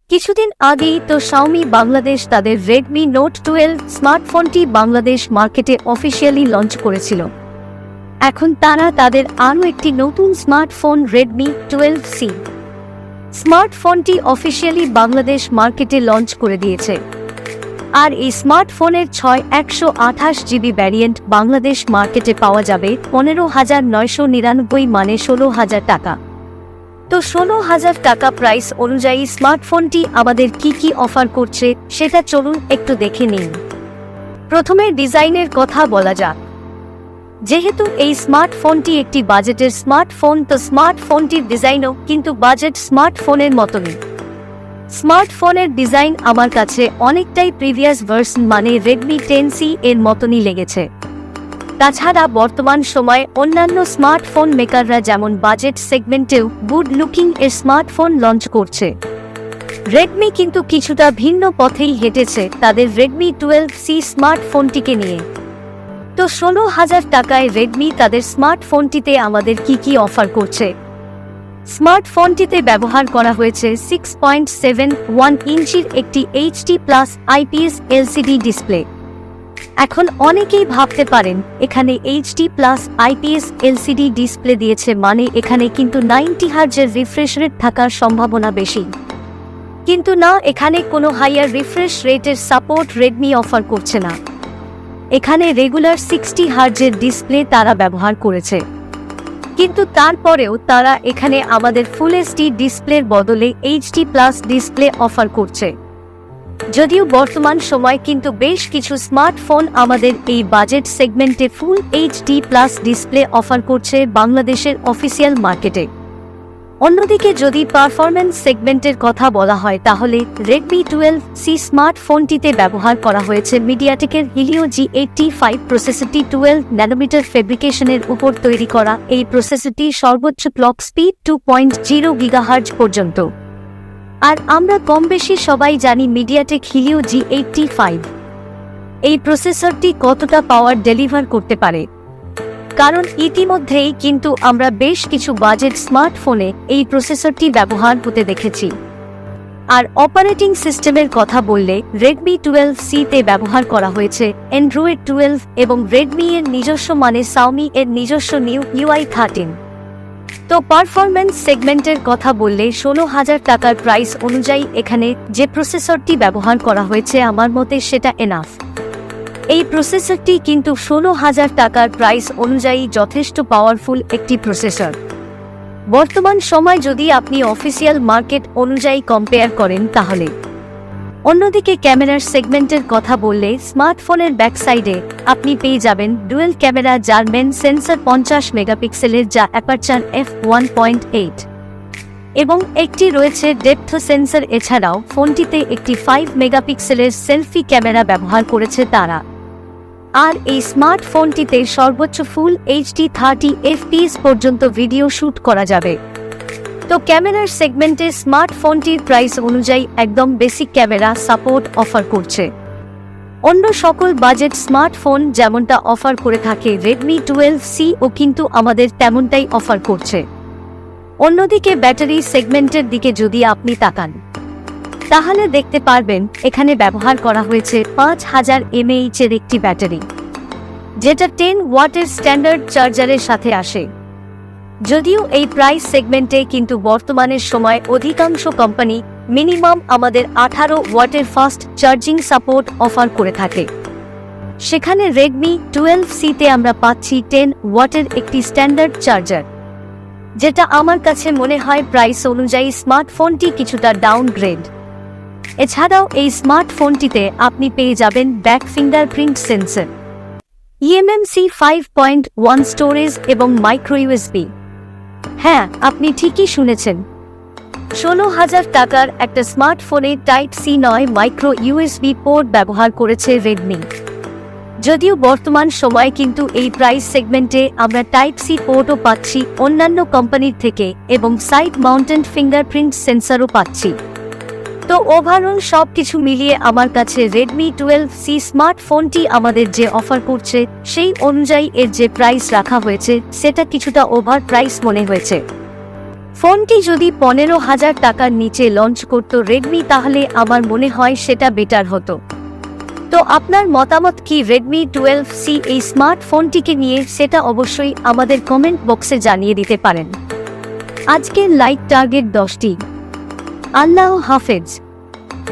কিছুদিন আগেই তো শাওমি বাংলাদেশ তাদের রেডমি নোট 12 স্মার্টফোনটি বাংলাদেশ মার্কেটে অফিসিয়ালি লঞ্চ করেছিল। এখন তারা তাদের আরও একটি নতুন স্মার্টফোন রেডমি 12C স্মার্টফোনটি অফিসিয়ালি বাংলাদেশ মার্কেটে লঞ্চ করে দিয়েছে। আর এই স্মার্টফোনের 128GB ভ্যারিয়েন্ট বাংলাদেশ মার্কেটে পাওয়া যাবে 15,999 মানে 16,000 টাকা। তো 16,000 টাকা প্রাইস অনুযায়ী স্মার্টফোনটি আমাদের কি অফার করছে সেটা চলুন একটু দেখে নিন। প্রথমে ডিজাইনের কথা বলা যাক। যেহেতু এই স্মার্টফোনটি একটি বাজেটের স্মার্টফোন, তো স্মার্টফোনটির ডিজাইনও কিন্তু বাজেট স্মার্টফোনের মতনই। স্মার্টফোনের ডিজাইন আমার কাছে অনেকটাই প্রিভিয়াস ভার্সন মানে রেডমি 10C এর মতনই লেগেছে। তাছাড়া বর্তমান সময়ে অন্যান্য স্মার্টফোন মেকাররা যেমন বাজেট সেগমেন্টেও গুড লুকিং এর স্মার্টফোন লঞ্চ করছে, রেডমি কিন্তু কিছুটা ভিন্ন পথেই হেঁটেছে তাদের রেডমি 12C স্মার্টফোনটিকে নিয়ে। তো 16,000 টাকায় রেডমি তাদের স্মার্টফোনটিতে আমাদের কি অফার করছে। স্মার্টফোনটিতে ব্যবহার করা হয়েছে 6.71 ইঞ্চির একটি HD+ IPS LCD ডিসপ্লে। এখন অনেকেই ভাবতে পারেন এখানে HD+ IPS LCD ডিসপ্লে দিয়েছে মানে এখানে কিন্তু 90 হার্জের রিফ্রেশ রেট থাকার সম্ভাবনা বেশি। কিন্তু না, এখানে কোনো হাইয়ার রিফ্রেশ রেটের সাপোর্ট রেডমি অফার করছে না। এখানে রেগুলার 60 হার্জের ডিসপ্লে তারা ব্যবহার করেছে, কিন্তু তারপরেও তারা এখানে আমাদের ফুল HD ডিসপ্লের বদলে HD+ ডিসপ্লে অফার করছে। যদিও বর্তমান সময় কিন্তু বেশ কিছু স্মার্টফোন আমাদের এই বাজেট সেগমেন্টে ফুল HD+ ডিসপ্লে অফার করছে বাংলাদেশের অফিসিয়াল মার্কেটে। অন্যদিকে যদি পারফরম্যান্স সেগমেন্টের কথা বলা হয় তাহলে রেডমি 12C স্মার্টফোনটিতে ব্যবহার করা হয়েছে মিডিয়াটেকের হিলিও G85 প্রসেসরটি। 12 ন্যানোমিটার ফেব্রিকেশনের উপর তৈরি করা এই প্রসেসরটি সর্বোচ্চ ক্লক স্পিড 2.0 গিগাহার্জ পর্যন্ত। আর আমরা কম বেশি সবাই জানি মিডিয়াটেক হিলিও G85 এই প্রসেসরটি কতটা পাওয়ার ডেলিভার করতে পারে, কারণ ইতিমধ্যেই কিন্তু আমরা বেশ কিছু বাজেট স্মার্টফোনে এই প্রসেসরটি ব্যবহার হতে দেখেছি। আর অপারেটিং সিস্টেমের কথা বললে রেডমি 12C তে ব্যবহার করা হয়েছে অ্যান্ড্রয়েড 12 এবং রেডমি এর নিজস্ব মানে শাওমি এর নিজস্ব নিউ UI 13। তো পারফরম্যান্স সেগমেন্টের কথা বললে 16,000 টাকার প্রাইস অনুযায়ী এখানে যে প্রসেসরটি ব্যবহার করা হয়েছে আমার মতে সেটা এনাফ। এই প্রসেসরটি কিন্তু 16,000 টাকার প্রাইস অনুযায়ী যথেষ্ট পাওয়ারফুল একটি প্রসেসর। বর্তমান সময় যদি আপনি অফিসিয়াল মার্কেট অনুযায়ী কম্পেয়ার করেন তাহলে। অন্যদিকে ক্যামেরার সেগমেন্টের কথা বললে স্মার্টফোনের ব্যাক সাইডে আপনি পেয়ে যাবেন ডুয়েল ক্যামেরা, যার মেন সেন্সর 50 মেগাপিক্সেলের যা অ্যাপারচার f1.8 এবং একটি রয়েছে ডেপথ সেন্সর। এছাড়াও ফোনটিতে একটি 5 মেগাপিক্সেলের সেলফি ক্যামেরা ব্যবহার করেছে তারা। আর এই স্মার্টফোনটিতে সর্বোচ্চ ফুল HD 30 FPS পর্যন্ত ভিডিও শুট করা যাবে। তো ক্যামেরার সেগমেন্টে স্মার্টফোনটির প্রাইস অনুযায়ী একদম বেসিক ক্যামেরা সাপোর্ট অফার করছে। অন্য সকল বাজেট স্মার্টফোন যেমনটা অফার করে থাকে রেডমি 12C ও কিন্তু আমাদের তেমনটাই অফার করছে। অন্যদিকে ব্যাটারি সেগমেন্টের দিকে যদি আপনি তাকান তাহলে দেখতে পারবেন এখানে ব্যবহার করা হয়েছে 5000 mAh এর একটি ব্যাটারি, যেটা 10 ওয়াটের স্ট্যান্ডার্ড চার্জারের সাথে আসে। যদিও এই প্রাইস সেগমেন্টে কিন্তু বর্তমানের সময় অধিকাংশ কোম্পানি মিনিমাম আমাদের 18 ওয়াটের ফাস্ট চার্জিং সাপোর্ট অফার করে থাকে, সেখানে রেডমি 12C তে আমরা পাচ্ছি 10 ওয়াটের একটি স্ট্যান্ডার্ড চার্জার, যেটা আমার কাছে মনে হয় প্রাইস অনুযায়ী স্মার্টফোনটি কিছুটা ডাউনগ্রেড। এছাড়াও এই স্মার্টফোনটিতে আপনি পেয়ে যাবেন back fingerprint sensor, eMMC 5.1 storage এবং মাইক্রো USB। হ্যাঁ, আপনি ঠিকই শুনেছেন, 16,000 টাকার একটা স্মার্টফোনে টাইপ C নয় মাইক্রো USB পোর্ট ব্যবহার করেছে রেডমি। যদিও বর্তমান সময়ে কিন্তু এই প্রাইস সেগমেন্টে আমরা টাইপ C পোর্টও পাচ্ছি অন্যান্য কোম্পানির থেকে এবং সাইড মাউন্টেড ফিঙ্গারপ্রিন্ট সেন্সরও পাচ্ছি। তো ওভারঅল সবকিছু মিলিয়ে আমার কাছে রেডমি 12C স্মার্টফোনটি আমাদের যে অফার করছে সেই অনুযায়ী এর যে প্রাইস রাখা হয়েছে সেটা কিছুটা ওভার প্রাইস মনে হয়েছে। ফোনটি যদি 15,000 টাকার নিচে লঞ্চ করত রেডমি, তাহলে আমার মনে হয় সেটা বেটার হতো। তো আপনার মতামত কি রেডমি 12C এই স্মার্টফোনটিকে নিয়ে, সেটা অবশ্যই আমাদের কমেন্ট বক্সে জানিয়ে দিতে পারেন। আজকের লাইক টার্গেট 10টি। আল্লাহ হাফেজ।